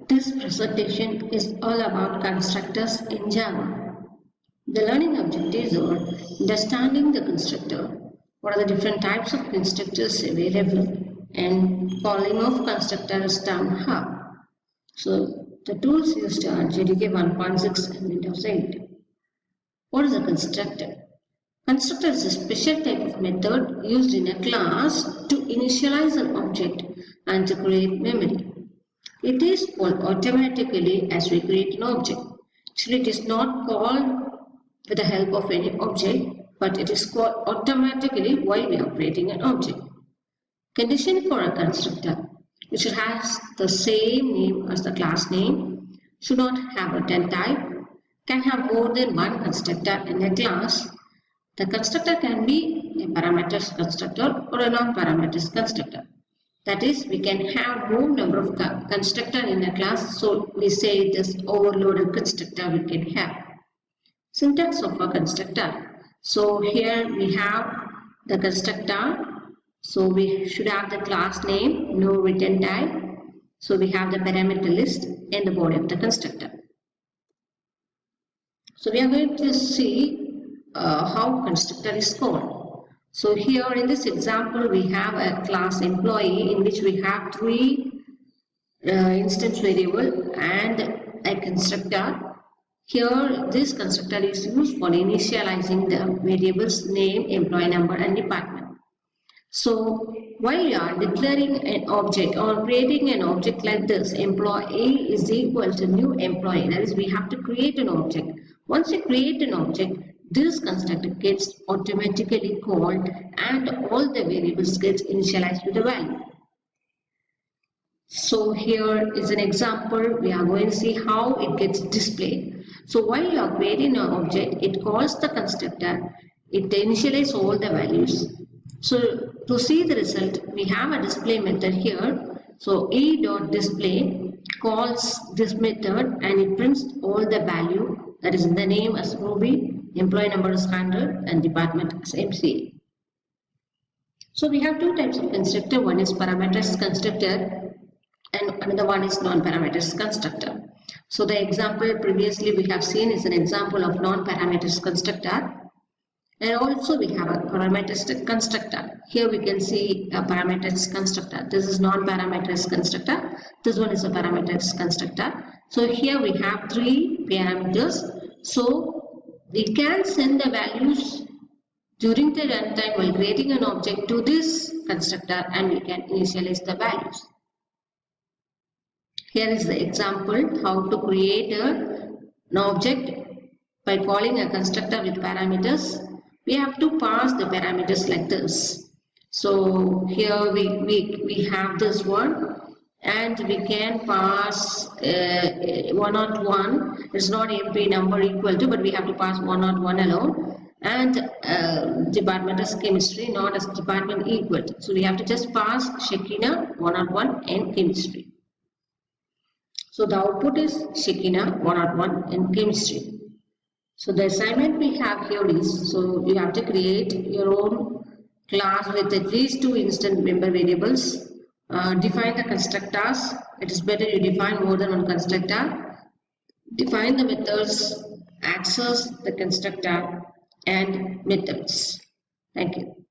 This presentation is all about constructors in Java. The learning objectives are understanding the constructor, what are the different types of constructors available, and calling of constructor is done how. So the tools used are JDK 1.6 and Windows 8. What is a constructor? Constructor is a special type of method used in a class to initialize an object and to create memory. It is called automatically as we create an object. Actually, it is not called with the help of any object, but it is called automatically while we are creating an object. Condition for a constructor: it should have the same name as the class name, should not have a return type, can have more than one constructor in a class. The constructor can be a parameters constructor or a non-parameters constructor. That is, we can have more number of constructor in a class, so we say this overloaded constructor we can have. Syntax of a constructor. So here we have the constructor. So we should have the class name, no return type. So we have the parameter list and the body of the constructor. So we are going to see how constructor is called. So here in this example we have a class employee in which we have three instance variable and a constructor. Here this constructor is used for initializing the variables name, employee number and department. So while you are declaring an object or creating an object like this, employee is equal to new employee, that is we have to create an object. Once you create an object, this constructor gets automatically called and all the variables get initialized with a value. So here is an example. We are going to see how it gets displayed. So while you are creating an object, it calls the constructor, it initializes all the values. So to see the result, we have a display method here. So e.display calls this method and it prints all the value, that is the name as Ruby, employee number is 100 and department as MCA. So we have two types of constructor. One is parameters constructor and another one is non-parameters constructor. So the example previously we have seen is an example of non-parameters constructor. And also we have a parameters constructor. Here we can see a parameters constructor. This is non-parameters constructor. This one is a parameters constructor. So here we have three parameters. So we can send the values during the runtime while creating an object to this constructor and we can initialize the values. Here is the example how to create an object by calling a constructor with parameters. We have to pass the parameters like this. So here we have this one and we can pass 101. It's not MP number equal to, but we have to pass 101 alone. And department is chemistry, not as department equal to. So we have to just pass Shekina 101 and chemistry. So the output is Shekina 101 in chemistry. So the assignment we have here is, so you have to create your own class with at least two instant member variables. Define the constructors. It is better you define more than one constructor. Define the methods, access the constructor and methods. Thank you.